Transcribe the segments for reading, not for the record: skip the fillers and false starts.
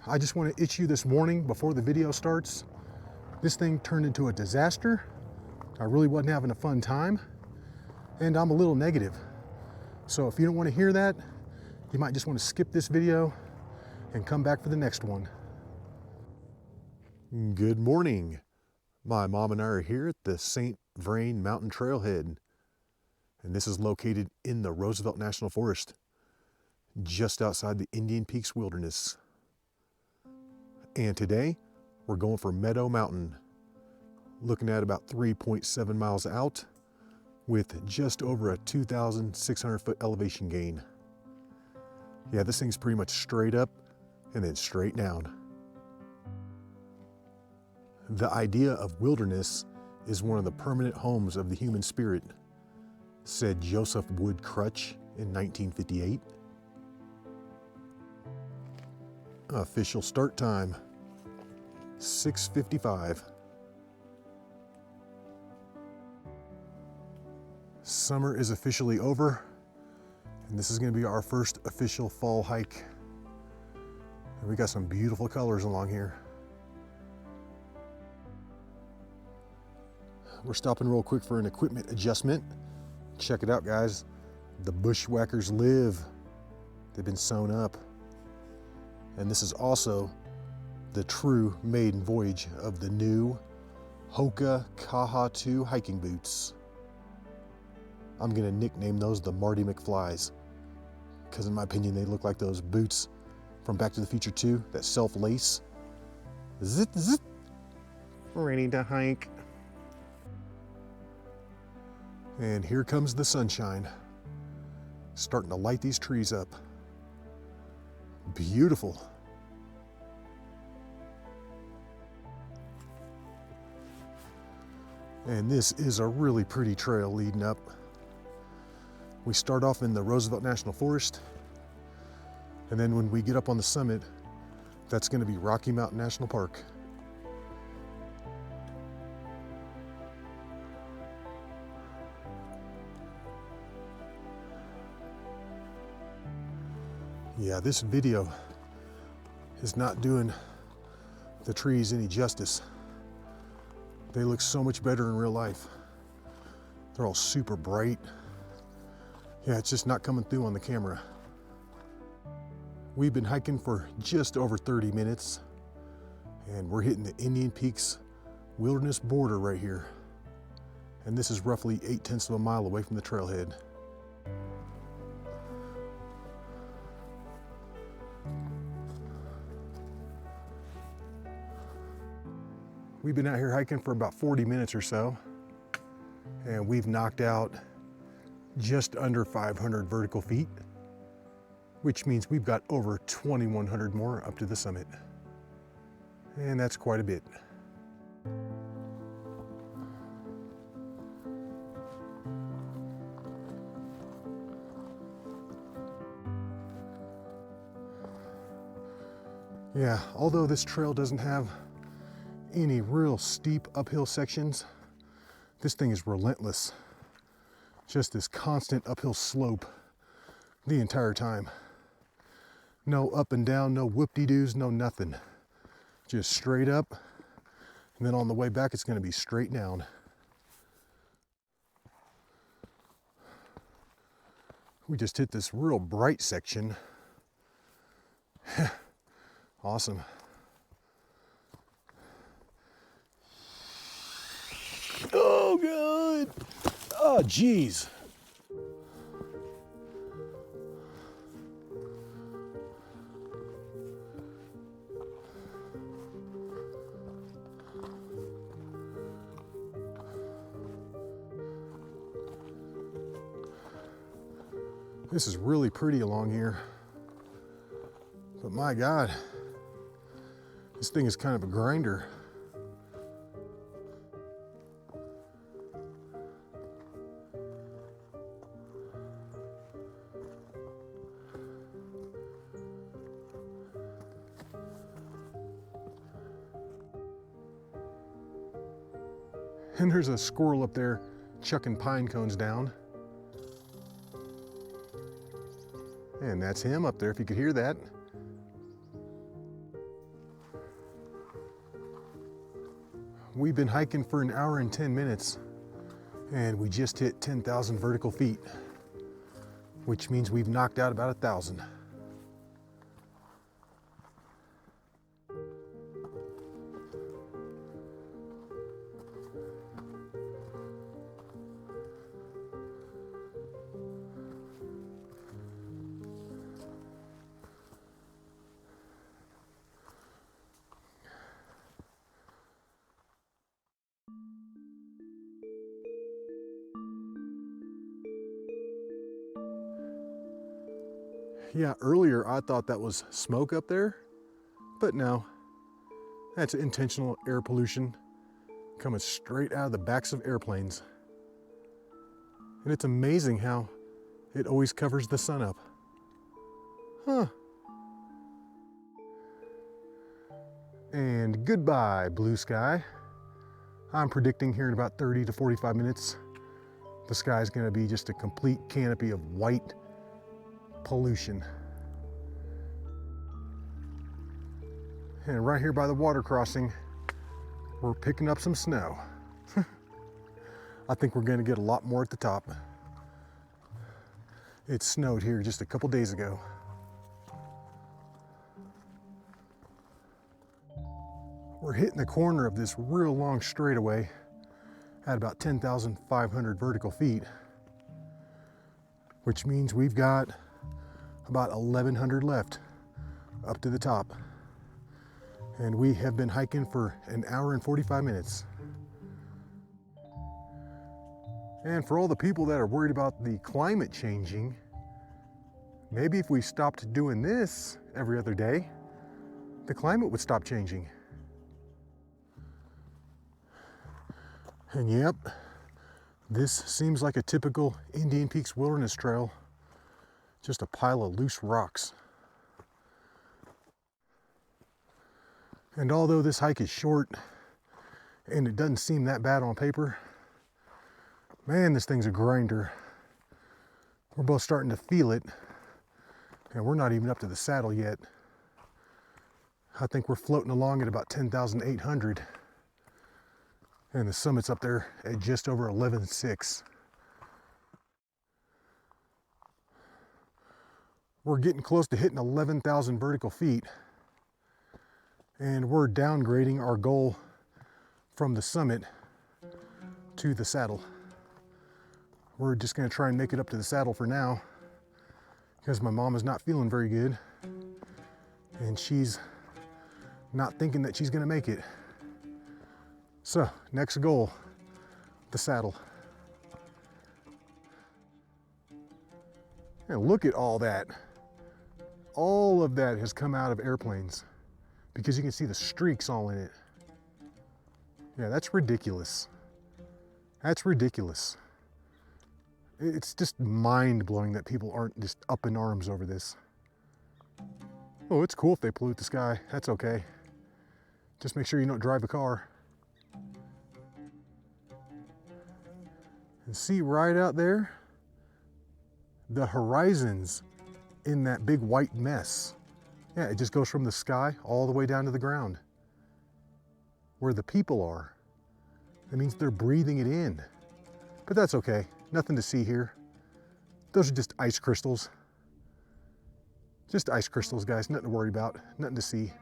I just want to issue this warning before the video starts. This thing turned into a disaster. I really wasn't having a fun time, and I'm a little negative. So if you don't want to hear that, you might just want to skip this video and come back for the next one. Good morning. My mom and I are here at the St. Vrain Mountain Trailhead, and this is located in the Roosevelt National Forest, just outside the Indian Peaks Wilderness. And today, we're going for Meadow Mountain, looking at about 3.7 miles out with just over a 2,600 foot elevation gain. Yeah, this thing's pretty much straight up and then straight down. The idea of wilderness is one of the permanent homes of the human spirit, said Joseph Wood Crutch in 1958. Official start time, 6:55. Summer is officially over, and this is going to be our first official fall hike. And we got some beautiful colors along here. We're stopping real quick for an equipment adjustment. Check it out, guys. The bushwhackers live. They've been sewn up. And this is also the true maiden voyage of the new Hoka Kaha 2 hiking boots. I'm gonna nickname those the Marty McFlys, because in my opinion, they look like those boots from Back to the Future 2 that self-lace. Zit, zit. Ready to hike. And here comes the sunshine, starting to light these trees up. Beautiful. And this is a really pretty trail leading up. We start off in the Roosevelt National Forest, and then when we get up on the summit, that's going to be Rocky Mountain National Park. Yeah, this video is not doing the trees any justice. They look so much better in real life. They're all super bright. Yeah, it's just not coming through on the camera. We've been hiking for just over 30 minutes, and we're hitting the Indian Peaks Wilderness border right here. And this is roughly 0.8 of a mile away from the trailhead. We've been out here hiking for about 40 minutes or so, and we've knocked out just under 500 vertical feet, which means we've got over 2,100 more up to the summit. And that's quite a bit. Yeah, although this trail doesn't have any real steep uphill sections, this thing is relentless. Just this constant uphill slope the entire time. No up and down, no whoop-de-doos, no nothing. Just straight up, and then on the way back it's going to be straight down. We just hit this real bright section. Awesome. Oh, God. Oh, geez. This is really pretty along here. But my God, this thing is kind of a grinder. And there's a squirrel up there chucking pine cones down. And that's him up there, if you could hear that. We've been hiking for an hour and 10 minutes, and we just hit 10,000 vertical feet, which means we've knocked out about 1,000. Yeah, earlier I thought that was smoke up there, but no, that's intentional air pollution coming straight out of the backs of airplanes. And it's amazing how it always covers the sun up. Huh. And goodbye, blue sky. I'm predicting here in about 30 to 45 minutes, the sky's gonna be just a complete canopy of white pollution. And right here by the water crossing, we're picking up some snow. I think we're gonna get a lot more at the top. It snowed here just a couple days ago. We're hitting the corner of this real long straightaway at about 10,500 vertical feet, which means we've got about 1,100 left up to the top. And we have been hiking for an hour and 45 minutes. And for all the people that are worried about the climate changing, maybe if we stopped doing this every other day, the climate would stop changing. And yep, this seems like a typical Indian Peaks Wilderness Trail. Just a pile of loose rocks. And although this hike is short and it doesn't seem that bad on paper, man, this thing's a grinder. We're both starting to feel it, and we're not even up to the saddle yet. I think we're floating along at about 10,800, and the summit's up there at just over 11,600. We're getting close to hitting 11,000 vertical feet, and we're downgrading our goal from the summit to the saddle. We're just gonna try and make it up to the saddle for now, because my mom is not feeling very good, and she's not thinking that she's gonna make it. So, next goal, the saddle. And look at all that. All of that has come out of airplanes, because you can see the streaks all in it. Yeah, that's ridiculous. That's ridiculous. It's just mind-blowing that people aren't just up in arms over this. Oh, it's cool if they pollute the sky. That's okay. Just make sure you don't drive a car. And see right out there, the horizons in that big white mess. Yeah, it just goes from the sky all the way down to the ground. Where the people are. That means they're breathing it in. But that's okay, nothing to see here. Those are just ice crystals. Just ice crystals, guys, nothing to worry about, nothing to see.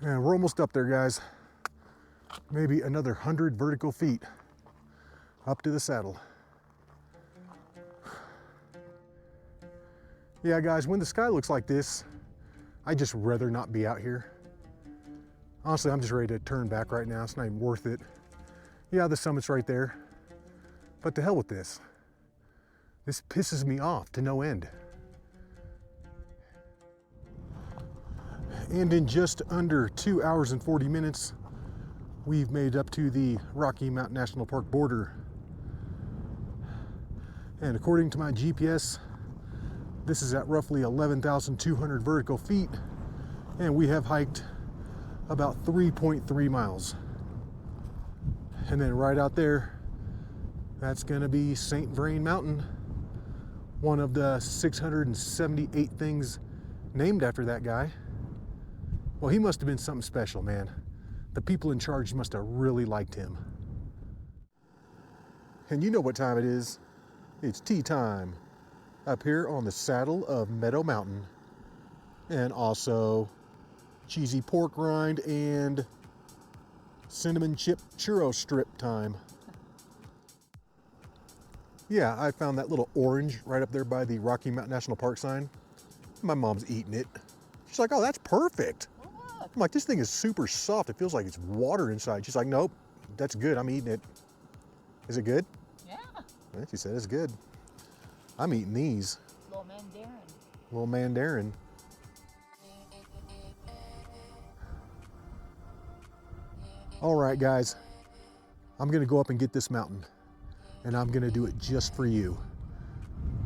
And we're almost up there, guys. Maybe another 100 vertical feet up to the saddle. Yeah, guys, when the sky looks like this, I'd just rather not be out here. Honestly, I'm just ready to turn back right now. It's not even worth it. Yeah, the summit's right there, but to hell with this. This pisses me off to no end. And in just under 2 hours and 40 minutes, we've made up to the Rocky Mountain National Park border. And according to my GPS, this is at roughly 11,200 vertical feet, and we have hiked about 3.3 miles. And then right out there, that's gonna be St. Vrain Mountain, one of the 678 things named after that guy. Well, he must have been something special, man. The people in charge must have really liked him. And you know what time it is. It's tea time up here on the saddle of Meadow Mountain. And also cheesy pork rind and cinnamon chip churro strip time. Yeah, I found that little orange right up there by the Rocky Mountain National Park sign. My mom's eating it. She's like, oh, that's perfect. I'm like, this thing is super soft. It feels like it's water inside. She's like, nope, that's good. I'm eating it. Is it good? Yeah. She said it's good. I'm eating these. Little mandarin. Little mandarin. All right, guys. I'm going to go up and get this mountain. And I'm going to do it just for you.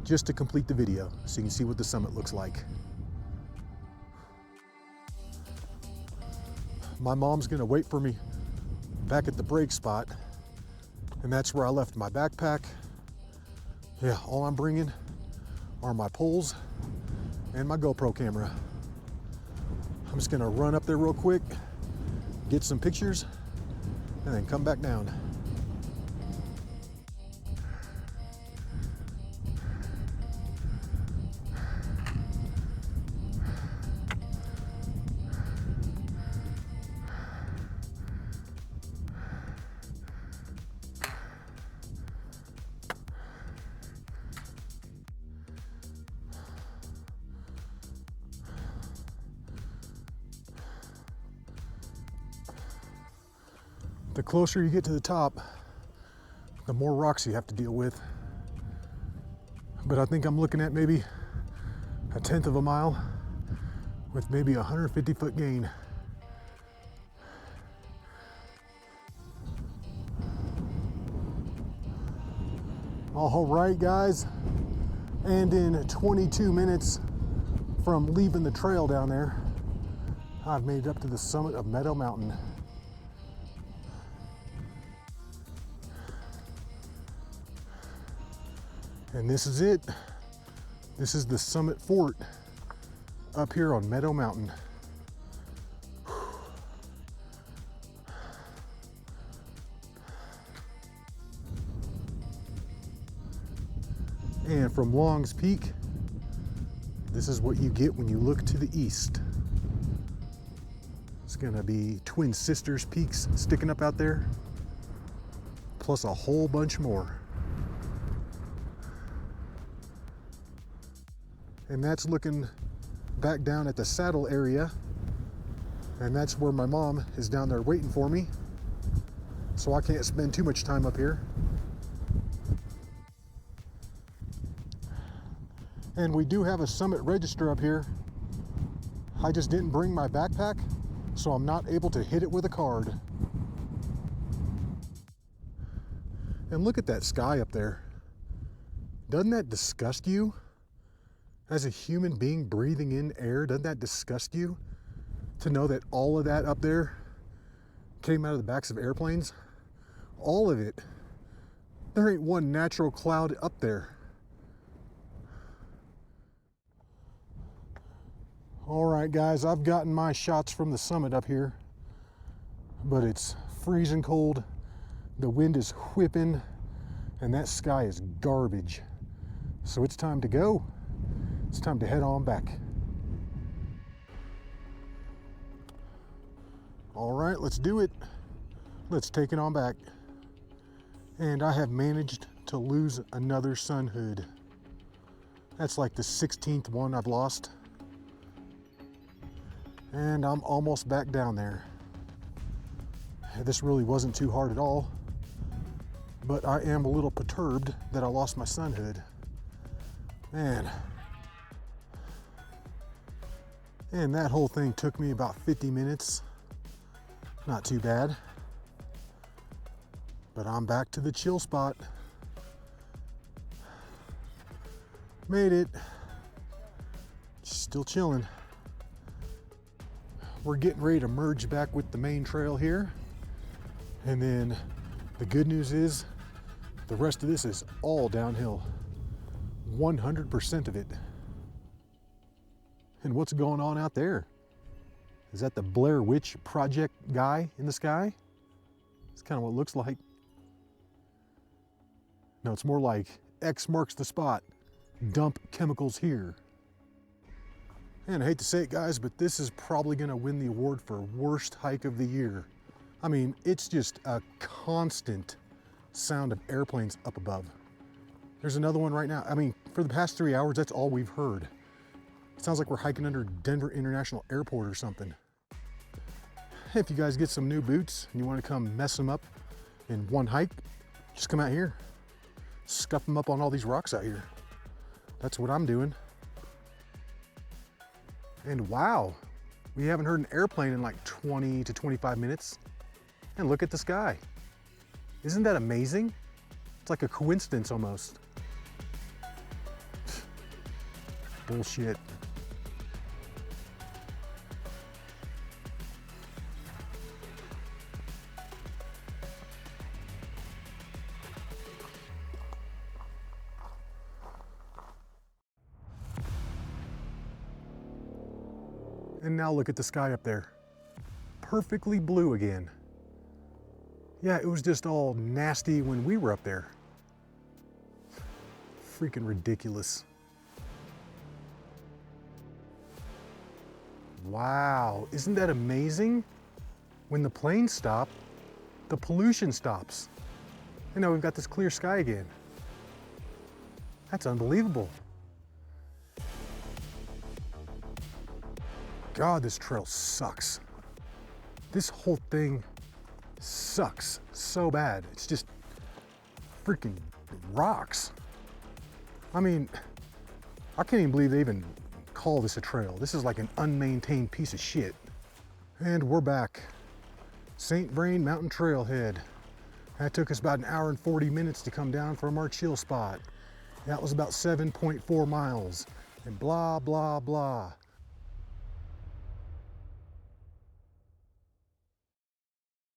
Just to complete the video so you can see what the summit looks like. My mom's going to wait for me back at the break spot. And that's where I left my backpack. Yeah, all I'm bringing are my poles and my GoPro camera. I'm just gonna run up there real quick, get some pictures, and then come back down. The closer you get to the top, the more rocks you have to deal with. But I think I'm looking at maybe 1/10 of a mile with maybe a 150-foot gain. All right, guys, and in 22 minutes from leaving the trail down there, I've made it up to the summit of Meadow Mountain. And this is it. This is the summit fort up here on Meadow Mountain. And from Long's Peak, this is what you get when you look to the east. It's gonna be Twin Sisters peaks sticking up out there, plus a whole bunch more. And that's looking back down at the saddle area. And that's where my mom is down there waiting for me. So I can't spend too much time up here. And we do have a summit register up here. I just didn't bring my backpack, so I'm not able to hit it with a card. And look at that sky up there. Doesn't that disgust you? As a human being breathing in air, doesn't that disgust you? To know that all of that up there came out of the backs of airplanes? All of it. There ain't one natural cloud up there. All right, guys, I've gotten my shots from the summit up here, but it's freezing cold. The wind is whipping, and that sky is garbage. So it's time to go. It's time to head on back. All right, let's do it. Let's take it on back. And I have managed to lose another sun hood. That's like the 16th one I've lost. And I'm almost back down there. This really wasn't too hard at all, but I am a little perturbed that I lost my sun hood. Man. And that whole thing took me about 50 minutes. Not too bad. But I'm back to the chill spot. Made it. Still chilling. We're getting ready to merge back with the main trail here. And then the good news is the rest of this is all downhill. 100% of it. And what's going on out there? Is that the Blair Witch Project guy in the sky? It's kind of what it looks like. No, it's more like X marks the spot. Dump chemicals here. And I hate to say it, guys, but this is probably gonna win the award for worst hike of the year. I mean, it's just a constant sound of airplanes up above. There's another one right now. I mean, for the past 3 hours, that's all we've heard. It sounds like we're hiking under Denver International Airport or something. If you guys get some new boots and you want to come mess them up in one hike, just come out here. Scuff them up on all these rocks out here. That's what I'm doing. And wow, we haven't heard an airplane in like 20 to 25 minutes. And look at the sky. Isn't that amazing? It's like a coincidence almost. Bullshit. And now look at the sky up there. Perfectly blue again. Yeah, it was just all nasty when we were up there. Freaking ridiculous. Wow, isn't that amazing? When the planes stop, the pollution stops. And now we've got this clear sky again. That's unbelievable. God, this trail sucks. This whole thing sucks so bad. It's just freaking rocks. I mean, I can't even believe they even call this a trail. This is like an unmaintained piece of shit. And we're back. St. Vrain Mountain Trailhead. That took us about 1 hour and 40 minutes to come down from our chill spot. That was about 7.4 miles. And blah, blah, blah.